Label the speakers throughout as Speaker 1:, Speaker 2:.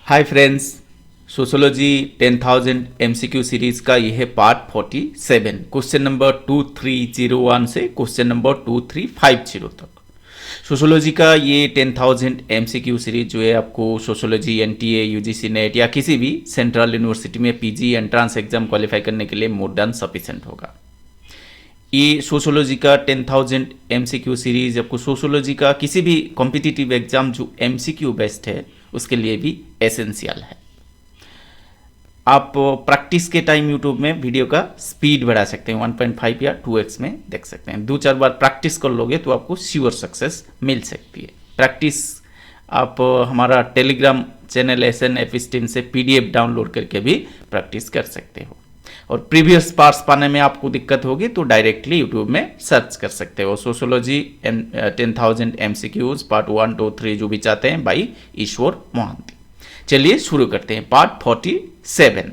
Speaker 1: Hi friends, sociology 10,000 MCQ series का यह है पार्ट 47। क्वेश्चन नंबर 2301 से क्वेश्चन नंबर 2350 तक सोशोलॉजी का ये 10,000 एमसीक्यू सीरीज जो है आपको सोशोलॉजी एनटीए यूजीसी नेट या किसी भी सेंट्रल यूनिवर्सिटी में पीजी एंट्रांस एग्जाम क्वालिफाई करने के लिए मोर देन सफिशिएंट होगा। ये सोशोलॉजी का 10,000 एमसीक्यू सीरीज आपको सोशोलॉजी का किसी भी कॉम्पिटिटिव एग्जाम जो एमसीक्यू बेस्ड है उसके लिए भी एसेंशियल है। आप प्रैक्टिस के टाइम यूट्यूब में वीडियो का स्पीड बढ़ा सकते हैं, 1.5 या 2x में देख सकते हैं। 2-4 बार प्रैक्टिस कर लोगे तो आपको श्योर सक्सेस मिल सकती है। प्रैक्टिस आप हमारा टेलीग्राम चैनल एसएन एफिस्टीम से पीडीएफ डाउनलोड करके भी प्रैक्टिस कर सकते हो। और प्रीवियस पार्ट्स पाने में आपको दिक्कत होगी तो डायरेक्टली यूट्यूब में सर्च कर सकते हो। सोशोलॉजी 10,000 एमसीक्यूज पार्ट 1, 2, 3 जो भी चाहते हैं बाई ईश्वर मोहंती। चलिए शुरू करते हैं part 47।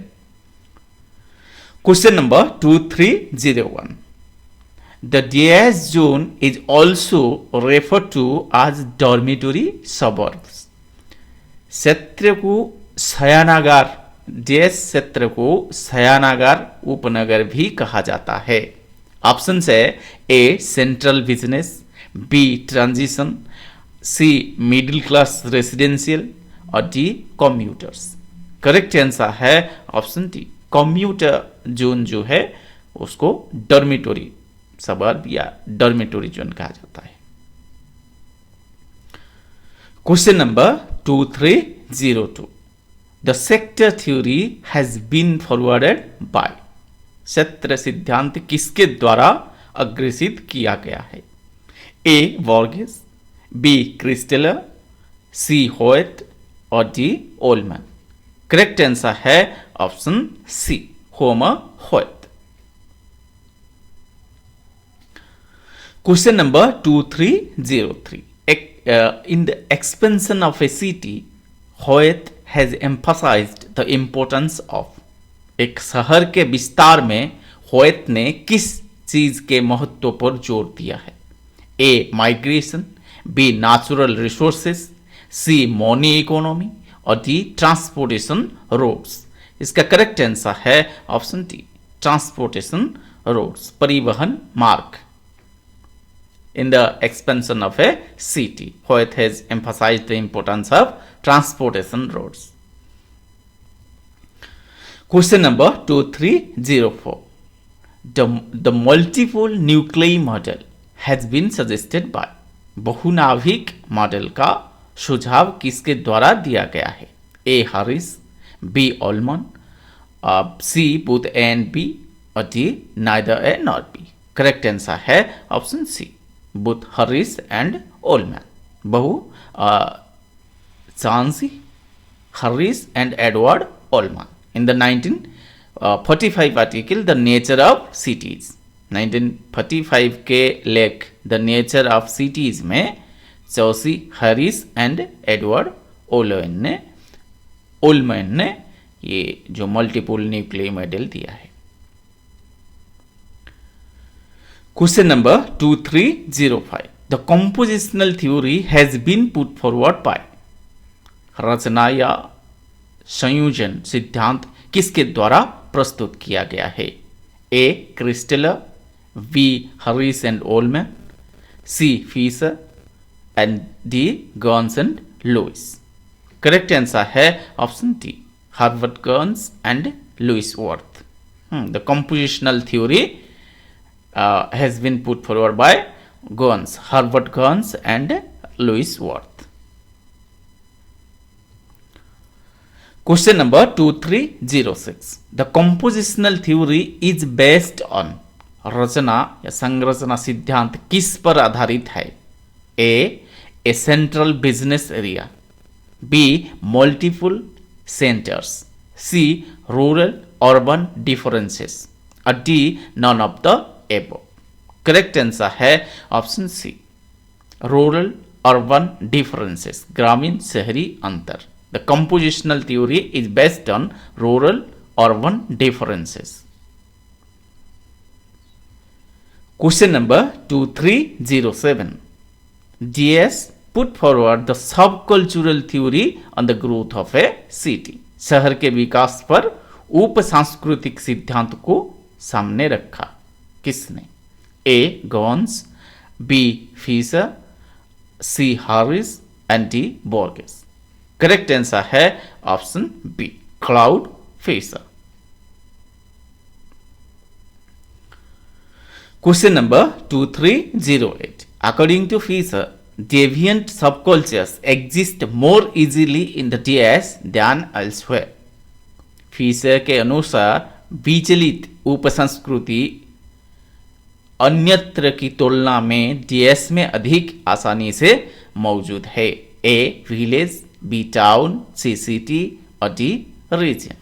Speaker 1: Question number 2301। The DS zone is also refer to as dormitory suburbs. क्षेत्र को शयनागार, डीएस क्षेत्र को शयनागार उपनगर भी कहा जाता है। ऑप्शन है A central business, B transition, C middle class residential और डी कम्यूटर्स। करेक्ट आंसर है ऑप्शन डी, कम्यूटर जोन जो है उसको डॉर्मिटरी सबर्ब या डॉर्मिटरी जोन कहा जाता है। Question number 2302। The sector theory has been forwarded by। क्षेत्र सिद्धांत किसके द्वारा अग्रेसित किया गया है? ए वॉर्गेस, बी क्रिस्टेलर, सी होएट और डी ओलमैन। करेक्ट आंसर है option C, Homer Hoyt. Question number 2303। In the expansion of a city, Hoyt has emphasized the importance of। एक शहर के विस्तार में होएट ने किस चीज के महत्व पर जोर दिया है? A migration, B natural resources, C money economy और डी ट्रांसपोर्टेशन रोड्स। इसका करेक्ट आंसर है ऑप्शन डी, ट्रांसपोर्टेशन रोड्स, परिवहन मार्ग। In the expansion of a city, Hoyt has emphasized the importance of transportation roads. Question number 2304. The multiple nuclei model has been suggested by। बहुनाभिक मॉडल का सुझाव किसके द्वारा दिया गया है? A Harris, B Ullman, C both A and B और D neither A not B. Correct answer है option C, both Harris and Ullmann। बहु चांसी, Harris and Edward Ullmann। In the 1945 article The Nature of Cities, 1945 के लेख The Nature of Cities में चौसी Harris and Edward ओलमैन ने ये जो multiple nuclear model दिया है। Question number 2305. The compositional theory has been put forward by। रचना या संयोजन सिद्धांत किसके द्वारा प्रस्तुत किया गया है? A Christaller, B Harris and Ullman, C Fischer and D Gans and Lewis. Correct answer है option D, Herbert Gans and Louis Wirth. The compositional theory has been put forward by Gons, Herbert Gons and Louis Wirth। Question number 2306। The compositional theory is based on। रचना या संरचना सिद्धांत किस पर आधारित है? A central business area, B multiple centres, C rural urban differences और D none of the above. Correct answer है option C, rural urban differences, ग्रामीण शहरी अंतर। The compositional theory is based on rural urban differences. Question number 2307। डीएस put forward the subcultural theory on the growth of a city. शहर के विकास पर उप सांस्कृतिक सिद्धांत को सामने रखा। किसने? A Gans, B Fischer, C Harris and D Burgess. Correct answer है option B, Claude Fischer. Question number 2308. According to Fisher, deviant subcultures exist more easily in the DS than elsewhere. Fisher के अनुसार विचलित उपसंस्कृति अन्यत्र की तुलना में DS में अधिक आसानी से मौजूद है। A village, B town, C city और डी रीजन।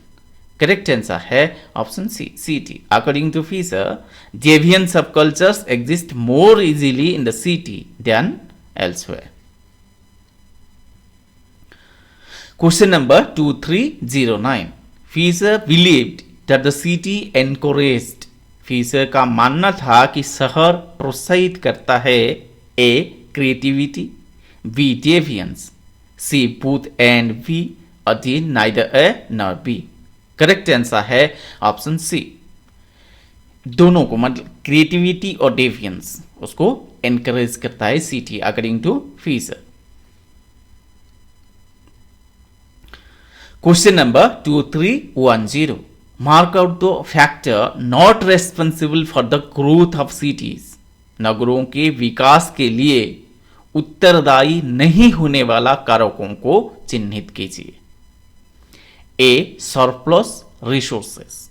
Speaker 1: करेक्ट आंसर है option C, city. According to Fischer, deviant subcultures exist more easily in the city than elsewhere. Question number 2309. Fisher believed that the city encouraged. Fisher का मानना था कि शहर प्रोत्साहित करता है A creativity, B deviance, C both and B और D neither A nor B. Correct answer है ऑप्शन सी, दोनों को, मतलब क्रिएटिविटी और डेवियंस उसको एनकरेज करता है city, according to Fischer. Question number 2310. Mark out the factor not responsible for the growth of cities. नगरों के विकास के लिए उत्तरदायी नहीं होने वाला कारकों को चिन्हित कीजिए। A surplus resources,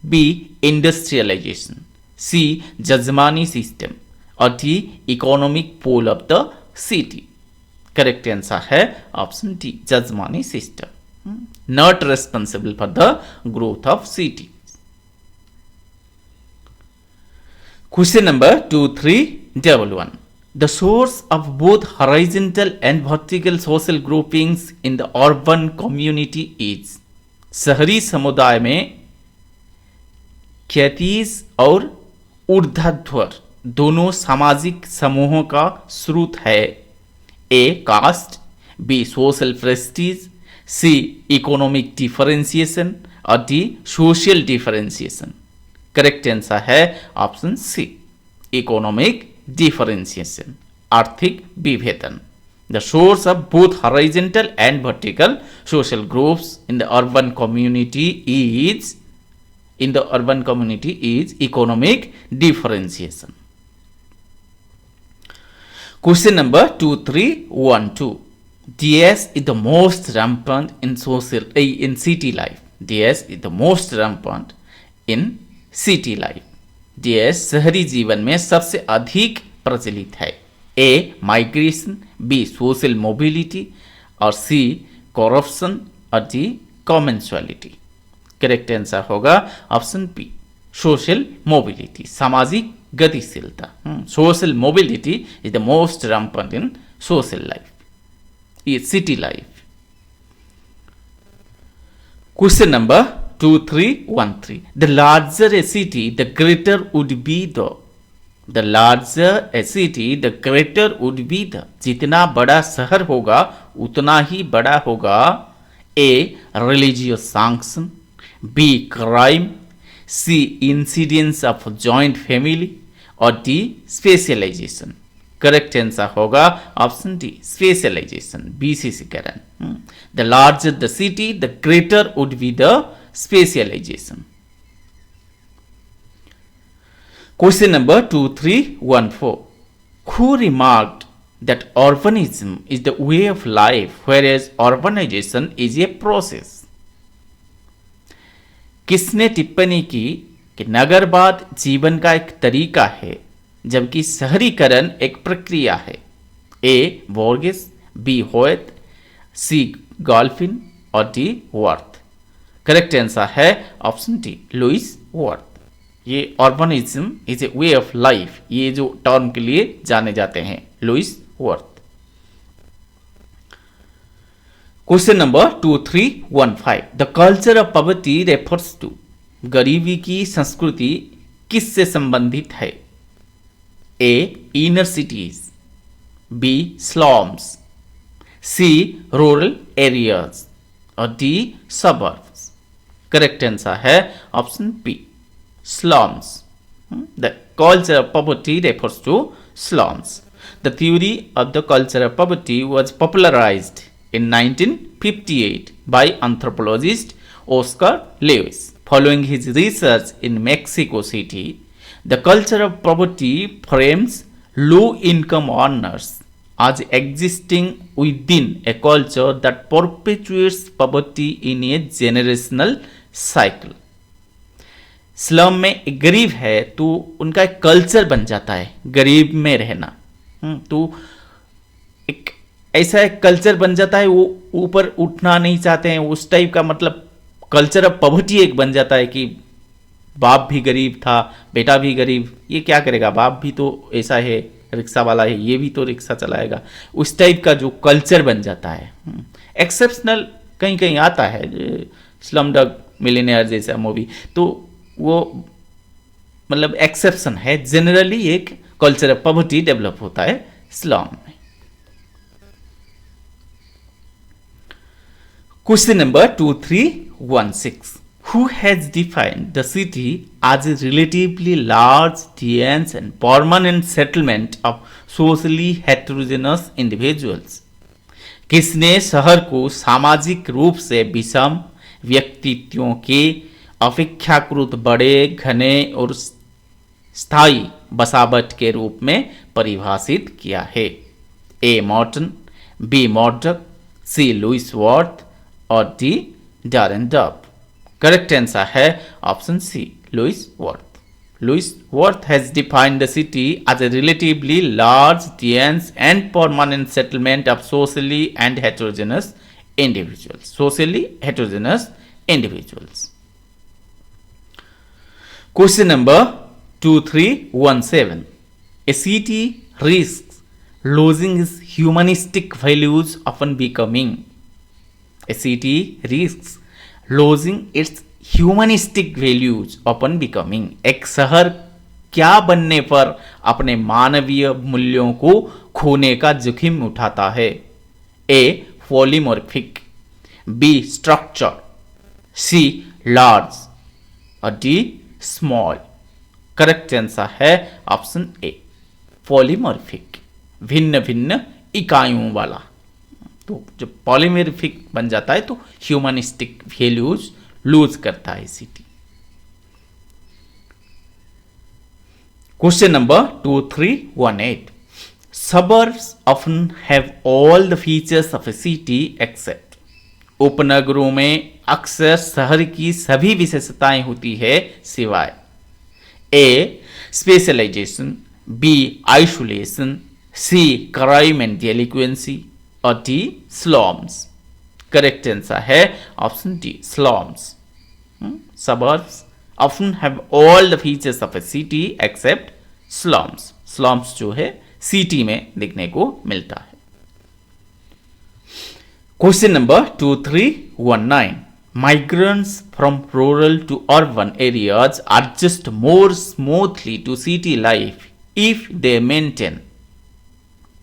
Speaker 1: B industrialization, C jajmani system और D economic pole of the city. Correct answer है option D, jajmani system, not responsible for the growth of city. Question number 2311. The source of both horizontal and vertical social groupings in the urban community is. शहरी समुदाय में क्षैतिज और ऊर्ध्वाधर दोनों सामाजिक समूहों का स्रोत है। ए कास्ट, बी सोशल प्रेस्टीज, सी इकोनॉमिक डिफरेंशिएशन और D social differentiation. Correct answer है ऑप्शन सी, इकोनॉमिक डिफरेंशिएशन, आर्थिक विभेदन। The source of both horizontal and vertical social groups in the urban community is economic differentiation. Question number 2312. DS is the most rampant in city life. DS is the most rampant in city life. DS शहरी जीवन में सबसे अधिक प्रचलित है। A migration, B social mobility और C corruption और D commensality. Correct answer होगा ऑप्शन बी, सोशल मोबिलिटी, सामाजिक गतिशीलता। Social mobility is the most rampant in social life, ये city life. Question number 2313. The larger a city, the greater would be the larger a city, the greater would be the. जितना बड़ा शहर होगा उतना ही बड़ा होगा A religious sanction, B crime, C incidence of joint family और D specialization. Correct answer होगा ऑप्शन डी, स्पेशलाइजेशन, बीसीसीकरण। The larger the city, the greater would be the specialization. Question number 2314. Who remarked that urbanism is the way of life, whereas urbanization is a process? किसने टिप्पणी की कि नगरवाद जीवन का एक तरीका है जबकि शहरीकरण एक प्रक्रिया है? ए बोर्गेस, बी होयत, सी गॉल्फिन और डी वर्थ। करेक्ट आंसर है ऑप्शन डी, लुइस वर्थ। ये urbanism is a way of life, ये जो टर्म के लिए जाने जाते हैं, Louis Wirth. Question number 2315. The culture of poverty refers to. गरीबी की संस्कृति किससे संबंधित है? A inner cities, B slums, C rural areas और डी सबर्ब्स। करेक्ट आंसर है option B slums. The culture of poverty refers to slums. The theory of the culture of poverty was popularized in 1958 by anthropologist Oscar Lewis. Following his research in Mexico City, the culture of poverty frames low-income earners as existing within a culture that perpetuates poverty in a generational cycle. Slum में एक गरीब है तो उनका एक culture बन जाता है गरीब में रहना। तो एक ऐसा एक कल्चर बन जाता है, वो ऊपर उठना नहीं चाहते हैं, उस टाइप का मतलब कल्चर ऑफ पॉवर्टी एक बन जाता है कि बाप भी गरीब था, बेटा भी गरीब, ये क्या करेगा, बाप भी तो ऐसा है, रिक्शा वाला है, ये भी तो रिक्शा चलाएगा, उस टाइप का जो कल्चर बन जाता है। एक्सेप्शनल कहीं कहीं आता है, स्लम डॉग मिलियनेयर जैसा मूवी, तो वो मतलब एक्सेप्शन है। जनरली एक कल्चर ऑफ पॉवर्टी डेवलप होता है स्लम में। Question number 2316, who has defined the city as a relatively large, dense and permanent settlement of socially heterogeneous individuals? किसने शहर को सामाजिक रूप से विषम व्यक्तित्वों के अपेक्षाकृत बड़े, घने और स्थायी बसावट के रूप में परिभाषित किया है? A Morton, B Murdock, C Louis Wirth और D Darren Dubb. Correct answer है option C Louis Wirth. Louis Wirth has defined the city as a relatively large, dense and permanent settlement of socially and heterogeneous individuals. Socially heterogeneous individuals. Question number 2317. A city risks losing its humanistic values upon becoming. A city risks losing its humanistic values upon becoming. एक शहर क्या बनने पर अपने मानवीय मूल्यों को खोने का जोखिम उठाता है? ए पॉलीमॉर्फिक, बी स्ट्रक्चर, सी लार्ज और डी स्मॉल। करेक्ट आंसर है ऑप्शन ए पॉलीमॉर्फिक, भिन्न भिन्न इकाइयों वाला। तो जब पॉलीमॉर्फिक बन जाता है तो ह्यूमनिस्टिक वैल्यूज लूज करता है city. Question number 2318, suburbs often have all the features of a city except. उपनगरों में अक्सर शहर की सभी विशेषताएं होती है सिवाय A specialization, B isolation, C crime and delinquency और डी स्लम्स। करेक्ट आंसर है option D slums. suburbs often have all the features of a city except slums. slums जो है सिटी में देखने को मिलता है। Question number 2319, migrants from rural to urban areas adjust more smoothly to city life if they maintain.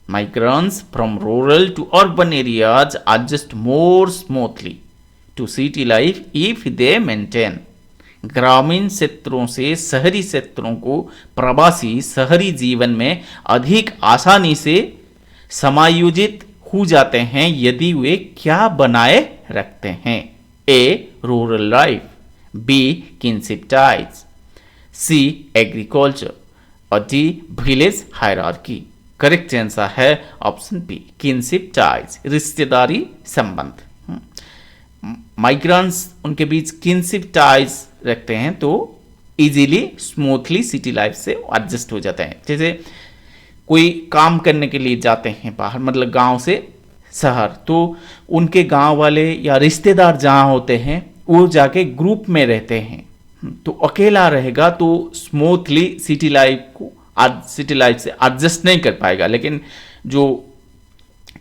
Speaker 1: Migrants from rural to urban areas adjust more smoothly to city life if they maintain. ग्रामीण क्षेत्रों से शहरी क्षेत्रों को प्रवासी शहरी जीवन में अधिक आसानी से समायोजित हो जाते हैं यदि वे क्या बनाए रखते हैं? A rural life, B kinship ties, C agriculture और D village hierarchy. Correct answer है ऑप्शन बी किनशिप टाइज, रिश्तेदारी संबंध। माइग्रेंट्स उनके बीच किनशिप टाइज रखते हैं तो इजीली स्मूथली सिटी लाइफ से एडजस्ट हो जाते हैं। जैसे कोई काम करने के लिए जाते हैं बाहर, मतलब गांव से शहर, तो उनके गांव वाले या रिश्तेदार जहाँ होते हैं वो जाके ग्रुप में रहते हैं, तो अकेला रहेगा तो स्मूथली सिटी लाइफ से एडजस्ट नहीं कर पाएगा। लेकिन जो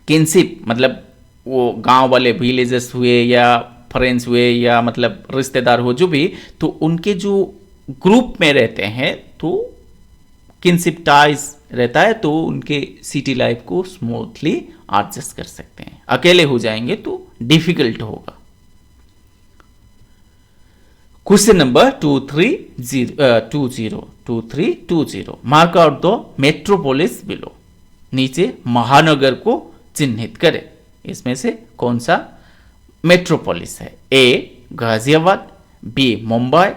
Speaker 1: किनशिप मतलब वो गांव वाले विलेजेस हुए या फ्रेंड्स हुए या मतलब रिश्तेदार हो जो भी, तो उनके जो ग्रुप में रहते हैं तो किनशिप टाइज रहता है, तो उनके सिटी लाइफ को स्मूथली एडजस्ट कर सकते हैं, अकेले हो जाएंगे तो डिफिकल्ट होगा। Question number 2320 mark out the metropolis below, नीचे महानगर को चिन्हित करें। इसमें से कौन सा मेट्रोपोलिस है? ए गाजियाबाद, बी मुंबई,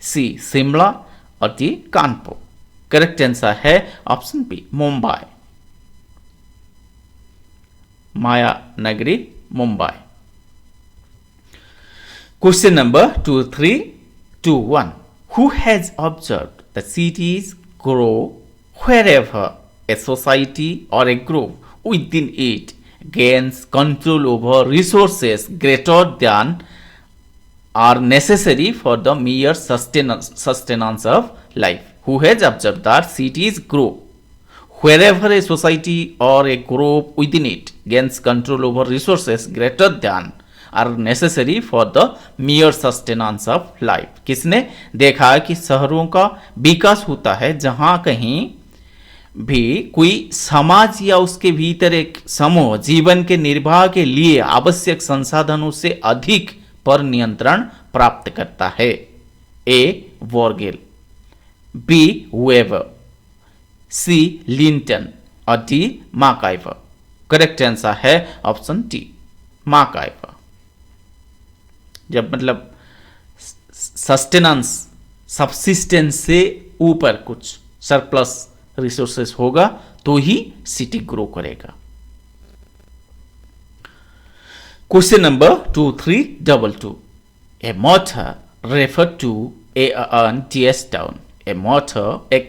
Speaker 1: सी शिमला और डी कानपुर। करेक्ट आंसर है ऑप्शन बी मुंबई, माया नगरी Mumbai. Question number 2321 who has observed the cities grow wherever a society or a group within it gains control over resources greater than are necessary for the mere sustenance of life. Who has observed that cities grow wherever a society or a group within it gains control over resources greater than are necessary for the mere sustenance of life. किसने देखा कि शहरों का विकास होता है जहां कहीं भी कोई समाज या उसके भीतर एक समूह जीवन के निर्वाह के लिए आवश्यक संसाधनों से अधिक पर नियंत्रण प्राप्त करता है। ए वॉर्गेल, बी वेबर, सी लिंटन और डी मार्काइवर। करेक्ट आंसर है ऑप्शन डी मार्काइवर। जब मतलब सस्टेनेंस सबसिस्टेंस से ऊपर कुछ सरप्लस रिसोर्सेस होगा तो ही सिटी ग्रो करेगा। Question number 2322 A motor refer to an DS town. एक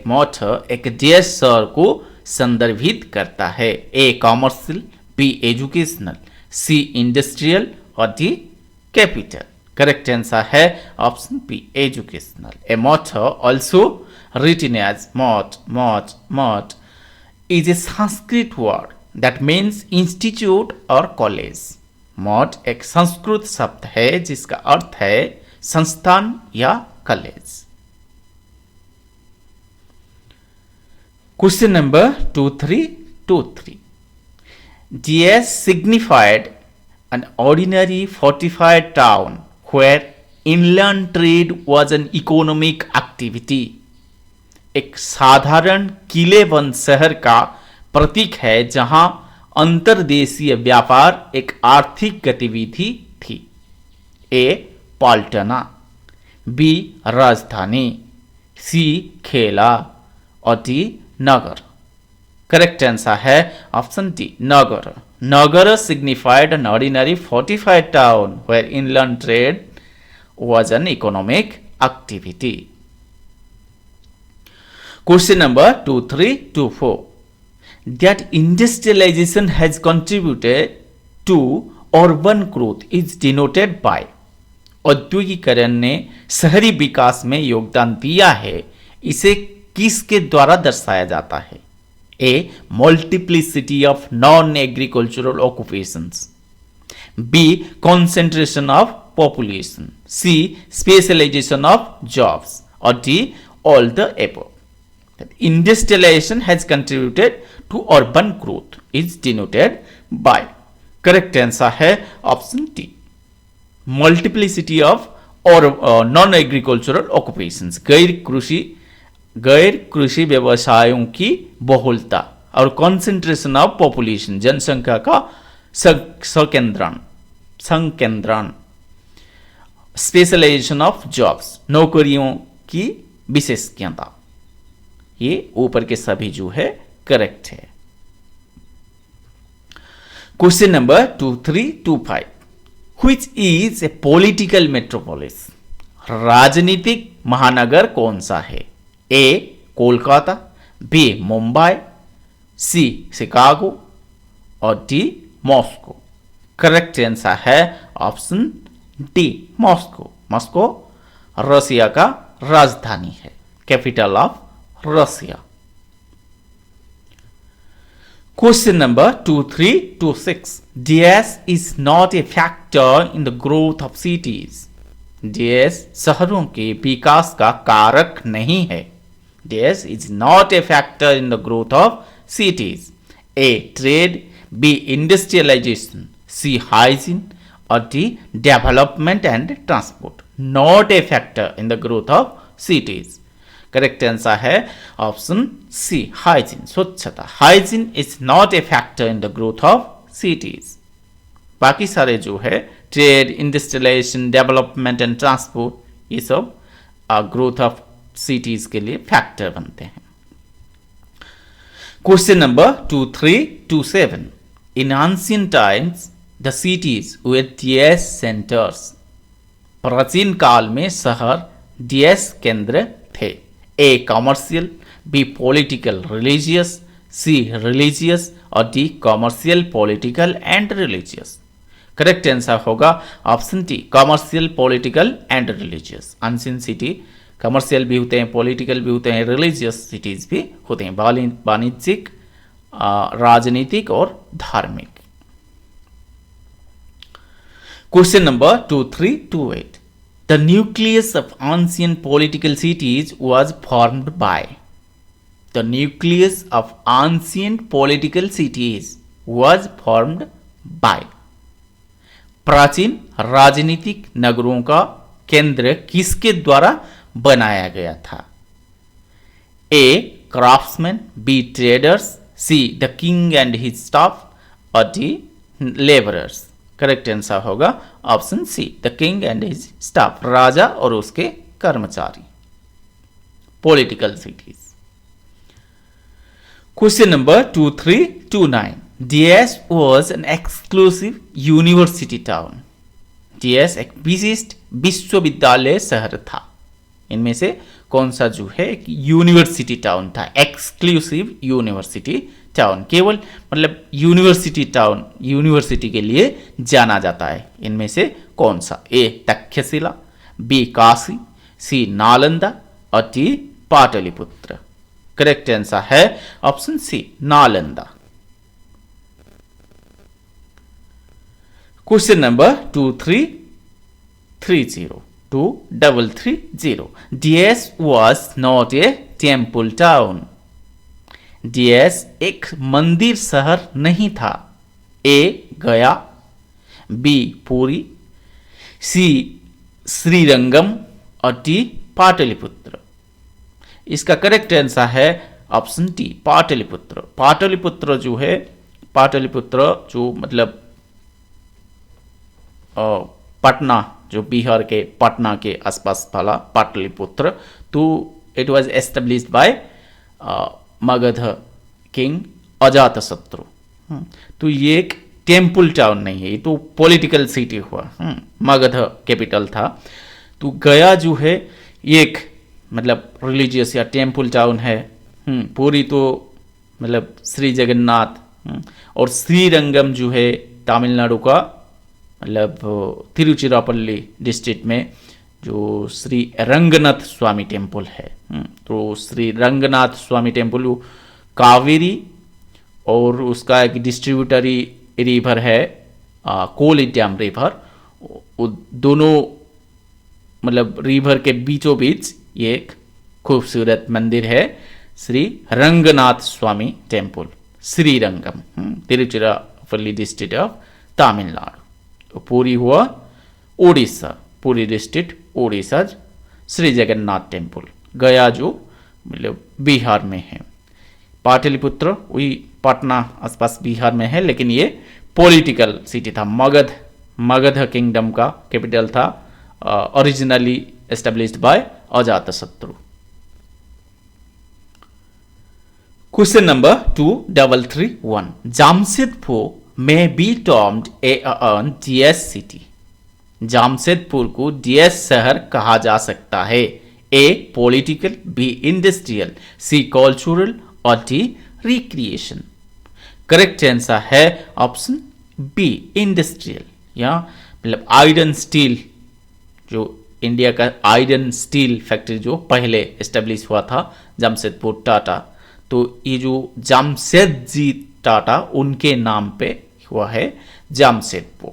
Speaker 1: मोटर एक डीएस शहर को संदर्भित करता है। A commercial, B educational, C industrial और डी कैपिटल। करेक्ट आंसर है option B educational. A motor also written as mot is a Sanskrit word that means institute or college. मठ एक संस्कृत शब्द है जिसका अर्थ है संस्थान या college. Question number 2323 DS signified an ordinary fortified town where inland trade was an economic activity. एक साधारण किलेबंद शहर का प्रतीक है जहां अंतर्देशीय व्यापार एक आर्थिक गतिविधि थी। ए पाल्टना, बी राजधानी, सी खेला और डी नगर। करेक्ट आंसर है ऑप्शन डी नगर। नगर signified an ordinary fortified town where inland trade was an economic activity. Question number 2324 that industrialization has contributed to urban growth is denoted by। औद्योगिकरण ने शहरी विकास में योगदान दिया है, इसे किसके द्वारा दर्शाया जाता है? A multiplicity of non agricultural occupations, B concentration of population, C specialization of jobs और D all the above. Industrialization has contributed to urban growth is denoted by। correct answer है option D multiplicity of और non agricultural occupations, गैर कृषि व्यवसायों की बहुलता और concentration of population, जनसंख्या का संकेंद्रण, स्पेशलाइजेशन ऑफ जॉब्स, नौकरियों की विशेषज्ञता। ये ऊपर के सभी जो है करेक्ट है। Question number 2325 which is a political metropolis. राजनीतिक महानगर कौन सा है? ए कोलकाता, बी मुंबई, सी शिकागो और डी मॉस्को। करेक्ट आंसर है option D Moscow. Moscow Russia का राजधानी है, capital of Russia. Question number 2326 DS is not a factor in the growth of cities. DS शहरों के विकास का कारक नहीं है। DS is not a factor in the growth of cities. A trade B industrialization, C hygiene, और D development and transport not a factor in the growth of cities. Correct answer है option C hygiene, स्वच्छता। Hygiene is not a factor in the growth of cities. बाकी सारे जो है trade, industrialization, development and transport, ये सब growth of cities के लिए फैक्टर बनते हैं। Question number 2327, in ancient times the cities were DS centres. प्राचीन काल में शहर डीएस केंद्र थे। A commercial, B political religious, C religious, और D commercial, political and religious. Correct answer होगा option D commercial, political and religious. Ancient city commercial भी होते हैं, पॉलिटिकल भी होते हैं, रिलीजियस सिटीज भी होते हैं, वाणिज्यिक, राजनीतिक और धार्मिक। Question number 2328, the nucleus of ancient political cities was formed by. The nucleus of ancient political cities was formed by. प्राचीन राजनीतिक नगरों का केंद्र किसके द्वारा बनाया गया था? A craftsman, B traders, C the king and his staff, और डी लेबरर्स। करेक्ट आंसर होगा option C the king and his staff, राजा और उसके कर्मचारी। Political cities. Question number 2329, DS was an exclusive university town. DS एक विशिष्ट विश्वविद्यालय शहर था। इनमें से कौन सा जो है एक यूनिवर्सिटी टाउन था? एक्सक्लूसिव यूनिवर्सिटी टाउन, केवल मतलब यूनिवर्सिटी टाउन, यूनिवर्सिटी के लिए जाना जाता है। इनमें से कौन सा? A Takshashila, B Kashi, C Nalanda, और डी पाटलिपुत्र। करेक्ट आंसर है option C Nalanda. Question number 2330, DS was not a temple town. DS एक मंदिर शहर नहीं था। ए गया, बी पुरी, सी श्रीरंगम, और डी पाटलिपुत्र। इसका करेक्ट आंसर है ऑप्शन डी पाटलिपुत्र। पाटलिपुत्र जो है, पाटलिपुत्र जो मतलब पटना, जो बिहार के पटना के आसपास वाला पाटलिपुत्र, तो it was established by Magadh king Ajatashatru. तो ये एक टेम्पल टाउन नहीं है, ये तो पॉलिटिकल सिटी हुआ। मगध कैपिटल था। तो गया जो है ये एक मतलब रिलीजियस या टेम्पल टाउन है। पूरी तो मतलब श्री जगन्नाथ, और श्रीरंगम जो है तमिलनाडु का मतलब तिरुचिरापल्ली डिस्ट्रिक्ट में जो श्री रंगनाथ स्वामी टेम्पल है। तो श्री रंगनाथ स्वामी टेम्पल कावेरी और उसका एक डिस्ट्रीब्यूटरी रिवर है कोलिडम रिवर, दोनों मतलब रिवर के बीचों बीच ये एक खूबसूरत मंदिर है, Shri Ranganath Swamy temple, Srirangam, Tiruchirappalli district of Tamil Nadu. तो पूरी हुआ उड़ीसा, पूरी डिस्ट्रिक्ट उड़ीसा, श्री जगन्नाथ टेम्पल। गया जो मतलब बिहार में है। पाटलिपुत्र वही पटना आसपास बिहार में है, लेकिन ये पॉलिटिकल सिटी था। मगध किंगडम का कैपिटल था, originally established by Ajatashatru. Question number 2331, Jamshedpur may be termed an DS city. Jamshedpur को DS शहर कहा जा सकता है। ए पॉलिटिकल, बी इंडस्ट्रियल, सी कल्चरल, और डी रिक्रिएशन। करेक्ट आंसर है ऑप्शन बी इंडस्ट्रियल। या मतलब आयरन स्टील, जो इंडिया का आयरन स्टील फैक्ट्री जो पहले एस्टेब्लिश हुआ था जामशेदपुर टाटा, तो ये जो जामशेदजी टाटा उनके नाम पे हुआ है Jamshedpur.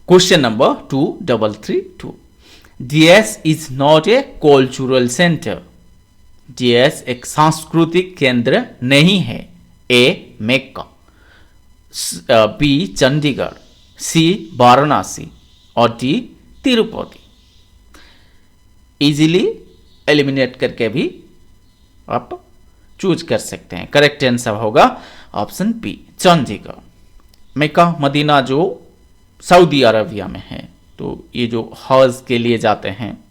Speaker 1: Question number 2332, DS is not a cultural center. DS एक सांस्कृतिक केंद्र नहीं है। ए मेक्का, बी चंडीगढ़, सी वाराणसी और डी तिरुपति। इजीली एलिमिनेट करके भी आप चूज कर सकते हैं। करेक्ट आंसर होगा option B Chandigarh. Mecca Medina जो सऊदी अरबिया में है, तो ये जो हज के लिए जाते हैं,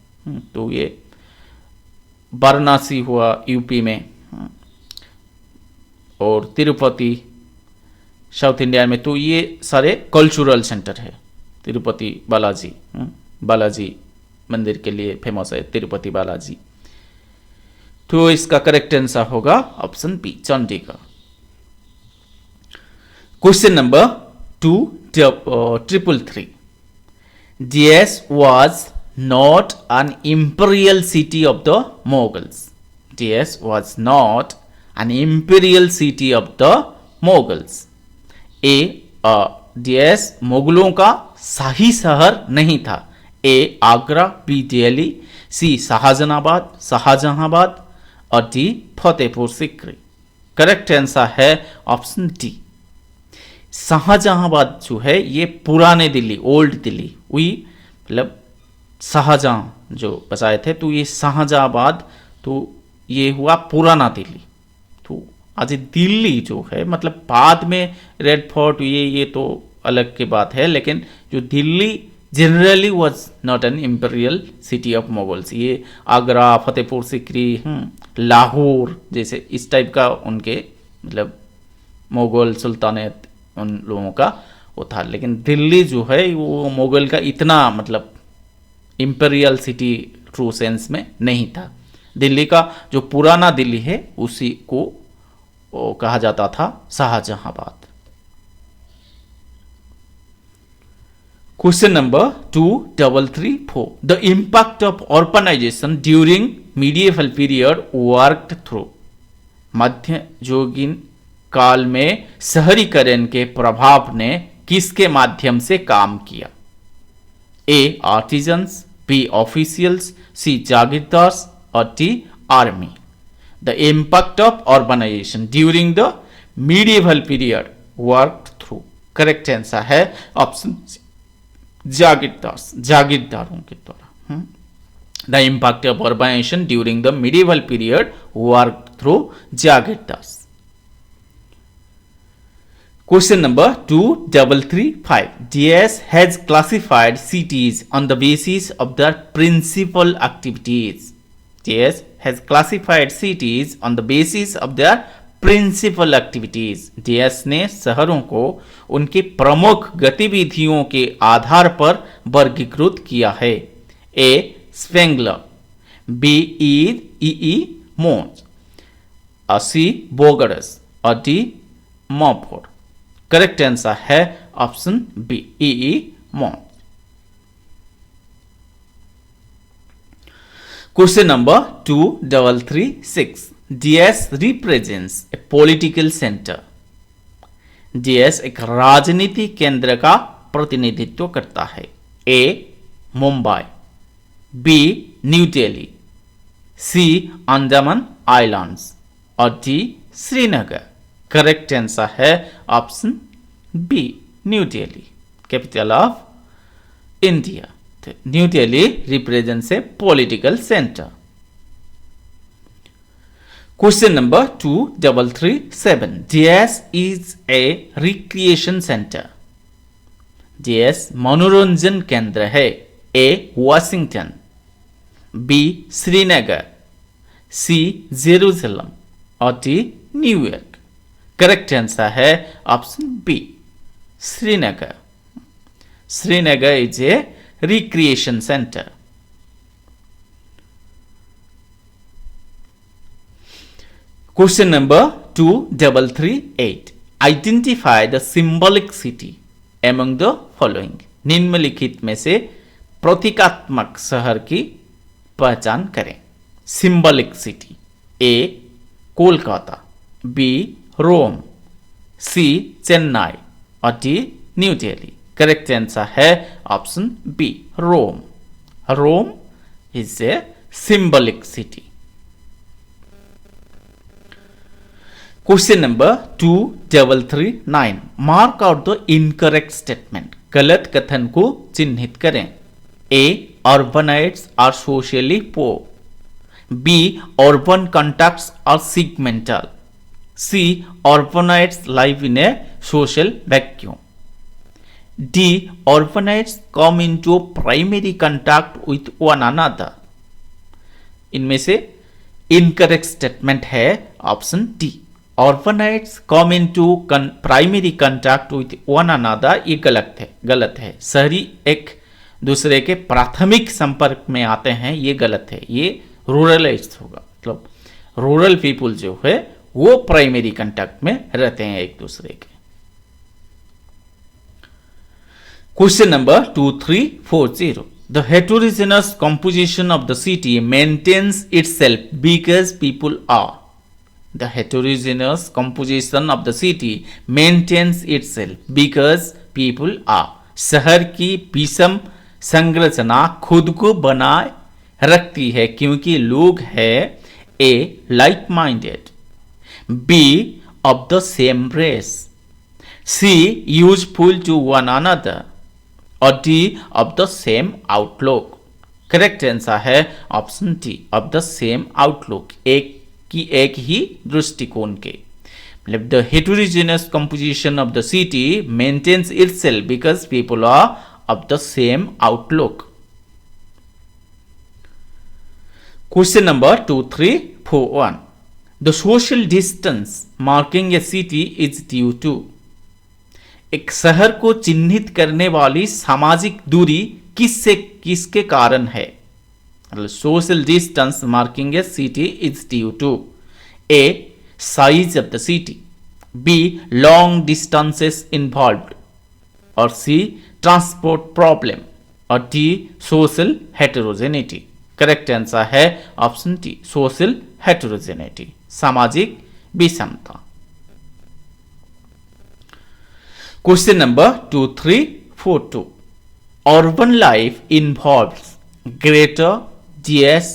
Speaker 1: तो ये वाराणसी हुआ यूपी में, और तिरुपति साउथ इंडिया में। तो ये सारे कल्चरल सेंटर है। तिरुपति बालाजी, बालाजी मंदिर के लिए फेमस है तिरुपति बालाजी। तो इसका करेक्ट आंसर होगा option B Chandigarh. Question number 233. DS was not an imperial city of the Mughals. DS was not an imperial city of the Mughals. A. DS मुगलों का शाही शहर नहीं था। A. Agra, B. Delhi, C. Shahjahanabad और D. Fatehpur Sikri. Correct answer है option D. Shahjahanabad जो है ये पुराने दिल्ली, ओल्ड दिल्ली, वही मतलब शाहजहां जो बसाए थे, तो ये शाहजहांबाद, तो ये हुआ पुराना दिल्ली। तो आज दिल्ली जो है मतलब बाद में रेड फोर्ट ये तो अलग की बात है, लेकिन जो Delhi generally was not an imperial city of Mughals. ये आगरा, फतेहपुर सीकरी, लाहौर जैसे इस टाइप का उनके मतलब मुगल सुल्तानेत उन लोगों का वो था। लेकिन दिल्ली जो है वो मुगल का इतना मतलब इंपीरियल सिटी ट्रू सेंस में नहीं था। दिल्ली का जो पुराना दिल्ली है उसी को कहा जाता था Shahjahanabad. Question number 2334. The impact of urbanization during medieval period worked through. मध्ययुगीन काल में शहरीकरण के प्रभाव ने किसके माध्यम से काम किया? A. Artisans, B. Officials, C. Jagirdars और D. Army. The impact of urbanization during the medieval period worked through. Correct answer है ऑप्शन जागीरदार्स, जागीरदारों के द्वारा। The impact of urbanization during the medieval period worked through jagirdars. Question number 2335. DS has classified cities on the basis of their principal activities. DS has classified cities on the basis of their principal activities. DS ने शहरों को उनके प्रमुख गतिविधियों के आधार पर वर्गीकृत किया है। A. Spengler, B. E Mons, C. Bogardus और D. मॉफोर्ड। करेक्ट आंसर है option B E Mons. Question number 2336. DS represents a political centre. DS एक राजनीति केंद्र का प्रतिनिधित्व करता है। A. Mumbai, B. New Delhi, C. Andaman islands और डी. श्रीनगर। करेक्ट आंसर है option B New Delhi, capital of India. New Delhi represents a political centre. Question number 2337. DS is a recreation centre. DS मनोरंजन केंद्र है। A. Washington, B. Srinagar, C. Jerusalem और D. New York. Correct answer है option B Srinagar. Srinagar is a recreation centre. Question number 2338. Identify the symbolic city among the following. निम्नलिखित में से प्रतीकात्मक शहर की पहचान करें। Symbolic city. A. Kolkata, B. Rome, C. Chennai और D. New Delhi. Correct answer है option B Rome. Rome is a symbolic city. Question number 2339, mark out the incorrect statement, गलत कथन को चिन्हित करें। A, urbanites are socially poor. B, urban contacts are segmental. C, urbanites live in a social vacuum. D, urbanites come into primary contact with one another. इनमें से incorrect statement है option D, urbanites come into primary contact with one another. ये गलत है। शहरी एक दूसरे के प्राथमिक संपर्क में आते हैं, ये गलत है। ये रूरलाइज्ड होगा, मतलब रूरल पीपुल जो है वो प्राइमरी कंटैक्ट में रहते हैं एक दूसरे के। Question number 2340, the heterogeneous composition of the city maintains itself because people are. The heterogeneous composition of the city maintains itself because people are. शहर की विषम संरचना खुद को बनाए रखती है क्योंकि लोग हैं A, like minded. B, of the same race. C, useful to one another. और D, of the same outlook. Correct answer है option D, of the same outlook, एक ही दृष्टिकोण के। मतलब the heterogeneous composition of the city maintains itself because people are of the same outlook. Question number 2341, the social distance marking a city is due to। एक शहर को चिन्हित करने वाली सामाजिक दूरी किसके कारण है? Social distance marking a city is due to a, size of the city. B, long distances involved. और सी, ट्रांसपोर्ट प्रॉब्लम। और D, social heterogeneity. Correct answer है ऑप्शन डी, सोशल हेटेरोजेनिटी, सामाजिक विषमता। Question number 2342, urban life involves greater DS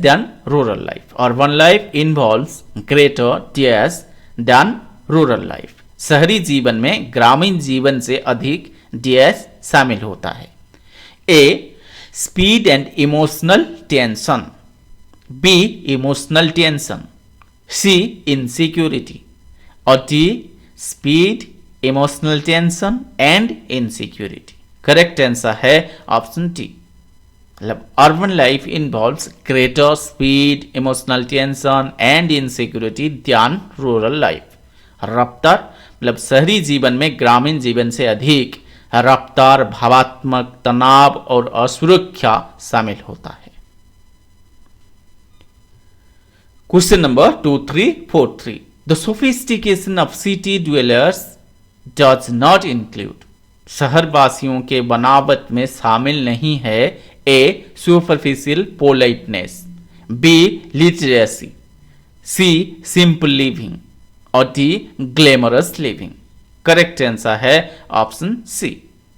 Speaker 1: than rural life. Urban life involves greater DS than rural life. शहरी जीवन में ग्रामीण जीवन से अधिक DS शामिल होता है। A, speed and emotional tension. B, emotional tension. C, insecurity. और D, speed, emotional tension and insecurity. Correct answer है ऑप्शन डी, मतलब urban life involves greater speed, emotional tension and insecurity than rural life. रफ्तार मतलब शहरी जीवन में ग्रामीण जीवन से अधिक रफ्तार, भावात्मक तनाव और असुरक्षा शामिल होता है। Question number 2343, the sophistication of city dwellers does not include. शहरवासियों के बनावट में शामिल नहीं है A, superficial politeness. B, literacy. C, simple living. और D, glamorous living. Correct answer है ऑप्शन सी,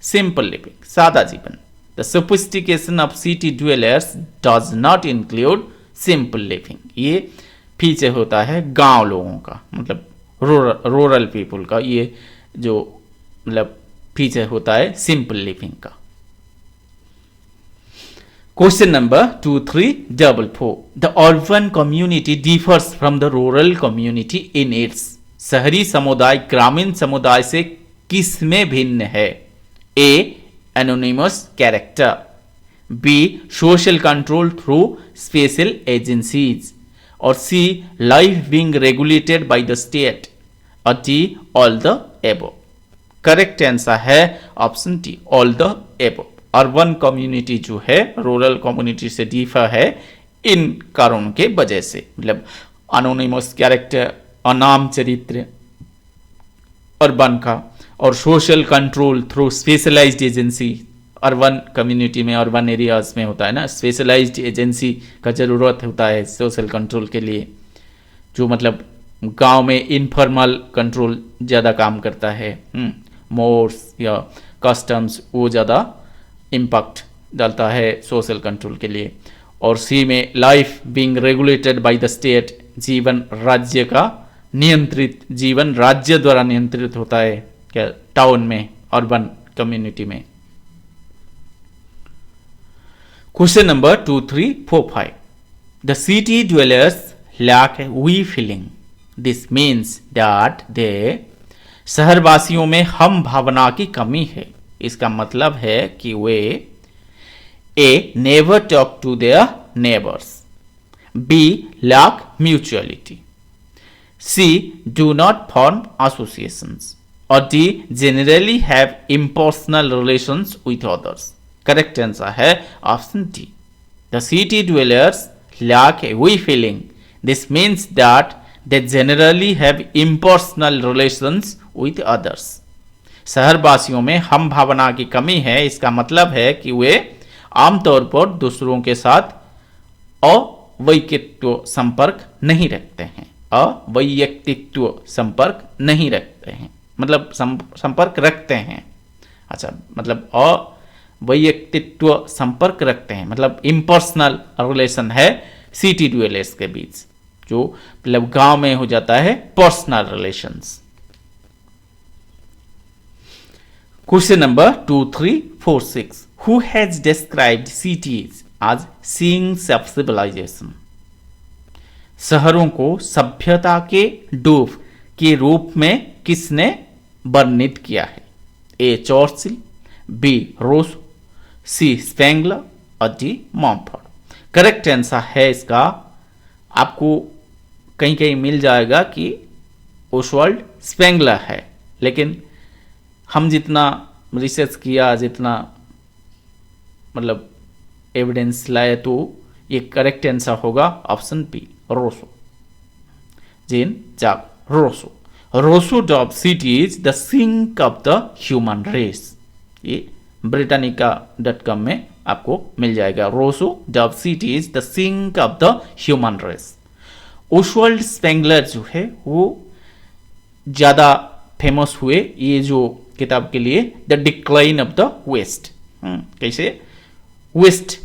Speaker 1: सिंपल लिविंग, सादा जीवन। The sophistication of city dwellers does not include simple living. ये पीछे होता है गांव लोगों का, मतलब रूरल पीपल का, ये जो मतलब पीछे होता है सिंपल लिविंग का। Question number 2344, the urban community differs from the rural community in its. शहरी समुदाय ग्रामीण समुदाय से किसमें भिन्न है? A, anonymous character. B, social control through special agencies. और C, life being regulated by the state. और D, all the above. Correct answer है option D, all the above. Urban community जो है रूरल कम्युनिटी से differ है इन कारणों के वजह से, मतलब एनोनिमस कैरेक्टर, अनाम चरित्र अर्बन का, और social control through specialized agency. Urban community में, अर्बन एरियाज में होता है ना, स्पेशलाइज्ड एजेंसी का जरूरत होता है सोशल कंट्रोल के लिए, जो मतलब गांव में इनफॉर्मल कंट्रोल ज़्यादा काम करता है। मोर्स या कस्टम्स वो ज़्यादा इम्पैक्ट डालता है सोशल कंट्रोल के लिए। और सी में life being regulated by the state, जीवन राज्य का नियंत्रित, जीवन राज्य द्वारा नियंत्रित होता है क्या टाउन में, अर्बन कम्युनिटी में। Question number 2, 3, 4, 5 the city dwellers lack we feeling, this means that they, शहरवासियों में हम भावना की कमी है, इसका मतलब है कि वे A never talk to their neighbours, B lack mutuality, C do not form associations, और D generally have impersonal relations with others. Correct answer है option D, the city dwellers lack a we feeling, this means that they generally have impersonal relations with others। शहरवासियों में हम भावना की कमी है, इसका मतलब है कि वे आमतौर पर दूसरों के साथ अवैयक्तिक संपर्क नहीं रखते हैं, अवैयक्तिक संपर्क नहीं रखते हैं, मतलब संपर्क रखते हैं, अच्छा मतलब अवैयक्तिक संपर्क रखते हैं, मतलब इम्पर्सनल रिलेशन है सिटी ड्वेलर्स के बीच, जो मतलब गांव में हो जाता है personal relations. Question number 2, 3, 4, 6 who has described cities as signs of civilization, शहरों को सभ्यता के डूब के रूप में किसने वर्णित किया है? ए चर्चिल, बी रोसो, सी स्पेंगलर और डी मॉम्फोर्ड। करेक्ट आंसर है इसका, आपको कहीं कहीं मिल जाएगा कि ओसवाल्ड स्पेंगलर है, लेकिन हम जितना रिसर्च किया, जितना मतलब एविडेंस लाए, तो ये करेक्ट आंसर होगा option B Rousseau, Jean Jacques Rousseau. Rousseau dubbed cities the sink of the human race, ये britannica.com में आपको मिल जाएगा। Rousseau dubbed cities the sink of the human race. Oswald Spengler जो है वो ज़्यादा फेमस हुए ये जो किताब के लिए, the decline of the West, कैसे वेस्ट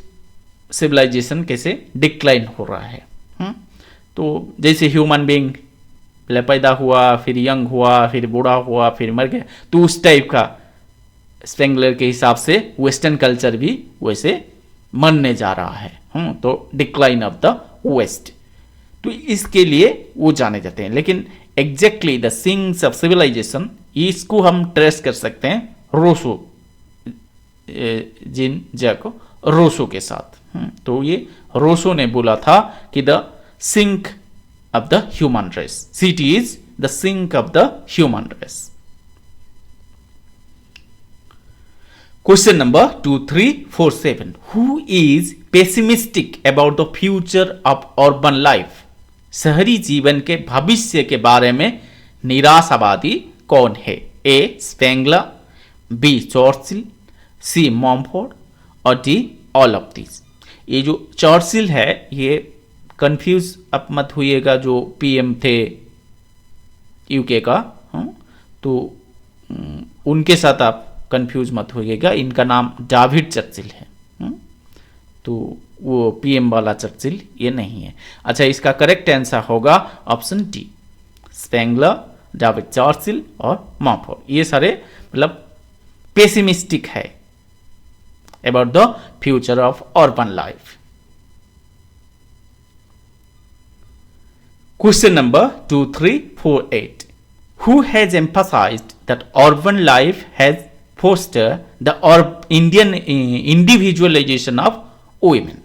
Speaker 1: सिविलाइजेशन कैसे डिक्लाइन हो रहा है। तो जैसे ह्यूमन बीइंग पैदा हुआ, फिर यंग हुआ, फिर बूढ़ा हुआ, फिर मर गया, तो उस टाइप का स्पेंगलर के हिसाब से वेस्टर्न कल्चर भी वैसे मरने जा रहा है। तो डिक्लाइन ऑफ द वेस्ट, तो इसके लिए वो जाने जाते हैं। लेकिन exactly the signs of civilization, इसको हम ट्रेस कर सकते हैं रोसो, जीन जैक रोसो के साथ। तो ये रोसो ने बोला था कि the sink of the human race, city is the sink of the human race. Question number 2, 3, 4, 7 who is pessimistic about the future of urban life, शहरी जीवन के भविष्य के बारे में निराशावादी कौन है? ए स्पेंगलर, बी चर्चिल, सी मॉम्फोर्ड और डी ऑल ऑफ दिस। ये जो चर्चिल है ये कंफ्यूज अब मत होइएगा, जो पीएम थे यूके का, तो उनके साथ आप कंफ्यूज मत होइएगा, इनका नाम डेविड चर्चिल है। तो वो पीएम वाला चर्चिल ये नहीं है। अच्छा, इसका करेक्ट आंसर होगा option D, Spengler, David Churchill और मॉम्फोर्ड। ये सारे मतलब पेसिमिस्टिक है about the future of urban life. Question number 2, 3, 4, 8 who has emphasised that urban life has fostered the Indian individualization of women,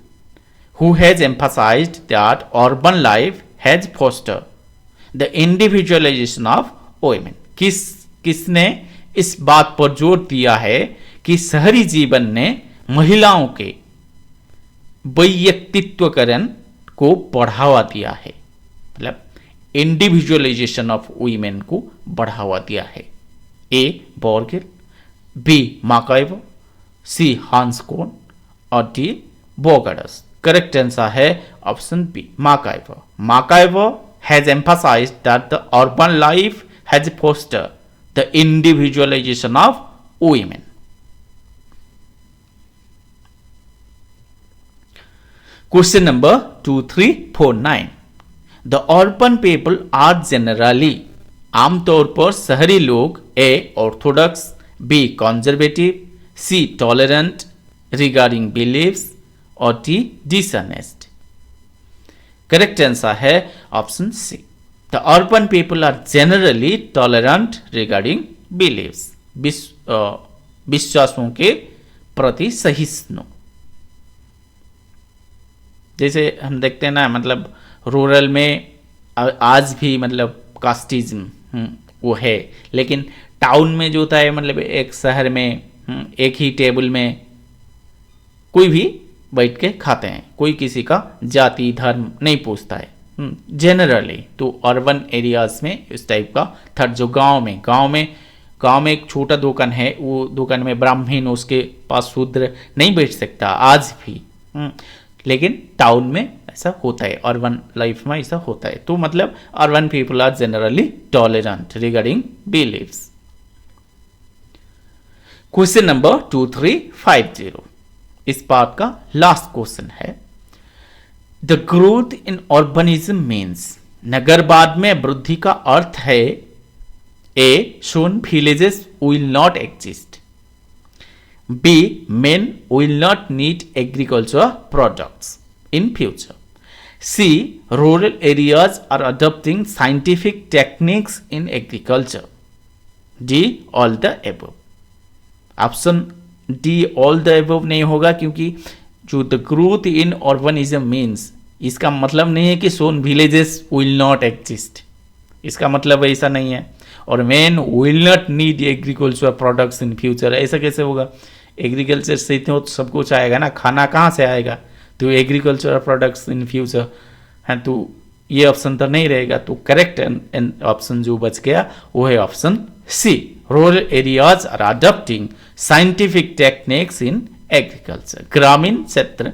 Speaker 1: who has emphasized that urban life has fostered the individualization of women। किसने इस बात पर जोर दिया है कि शहरी जीवन ने महिलाओं के वैयक्तित्वकरण को बढ़ावा दिया है, मतलब इंडिविजुअलाइजेशन ऑफ वुमेन को बढ़ावा दिया है। ए बोर्गेल, बी मार्काइवो, सी हांस कोन और डी बोगाडस। करेक्ट आंसर है ऑप्शन बी मार्काइवो। मार्काइवो has emphasised that the urban life has fostered the individualisation of women. Question number 2, 3, 4, 9 the urban people are generally, आमतौर पर शहरी लोग A orthodox, B conservative, C tolerant regarding beliefs और D dishonest. Correct answer है option C. The urban people are generally tolerant regarding beliefs, विश्वासों के प्रति सहिष्णु। जैसे हम देखते हैं ना, मतलब रूरल में आज भी मतलब कास्टिज्म वो है, लेकिन टाउन में जो होता है मतलब एक शहर में एक ही टेबल में कोई भी बैठ के खाते हैं, कोई किसी का जाति धर्म नहीं पूछता है जनरली। तो अर्बन एरियाज में इस टाइप का थर्ड, जो गांव में एक छोटा दुकान है, वो दुकान में ब्राह्मण उसके पास शूद्र नहीं बैठ सकता आज भी, लेकिन टाउन में ऐसा होता है, अर्बन लाइफ में ऐसा होता है। तो मतलब urban people are generally tolerant regarding beliefs. Question number 2350, इस पार्ट का लास्ट क्वेश्चन है। The growth in urbanism means, नगरवाद में वृद्धि का अर्थ है A soon villages will not exist, B men will not need agricultural products in future, C rural areas are adopting scientific techniques in agriculture, D all the above। Option D all the above नहीं होगा, क्योंकि जो the growth in urbanism means, इसका मतलब नहीं है कि सोन villages will not exist, इसका मतलब ऐसा नहीं है। और man will not need agriculture products in future, ऐसा कैसे होगा? एग्रीकल्चर से तो सब कुछ आएगा ना, खाना कहाँ से आएगा? तो एग्रीकल्चर प्रोडक्ट्स इन फ्यूचर है, तो ये ऑप्शन तो नहीं रहेगा। तो करेक्ट ऑप्शन जो बच गया वो है option C, rural areas are adopting scientific techniques in agriculture. ग्रामीण क्षेत्र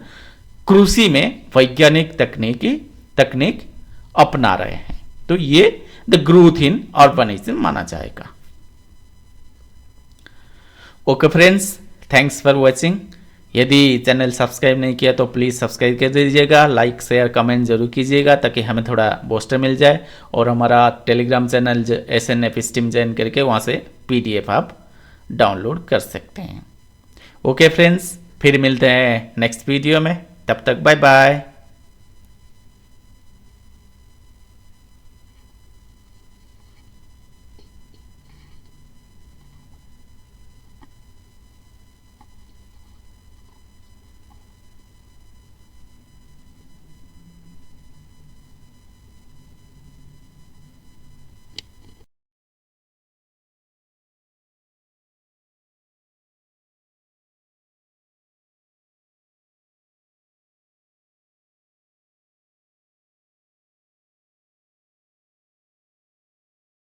Speaker 1: कृषि में वैज्ञानिक तकनीक अपना रहे हैं, तो ये द ग्रोथ इन अर्बनिज्म माना जाएगा। Okay friends, thanks for watching. यदि चैनल सब्सक्राइब नहीं किया तो प्लीज़ सब्सक्राइब कर दीजिएगा, लाइक शेयर कमेंट जरूर कीजिएगा ताकि हमें थोड़ा बूस्टर मिल जाए। और हमारा Telegram channel SNF stream join करके वहाँ से PDF आप डाउनलोड कर सकते हैं। ओके फ्रेंड्स, फिर मिलते हैं नेक्स्ट वीडियो में, तब तक बाय बाय।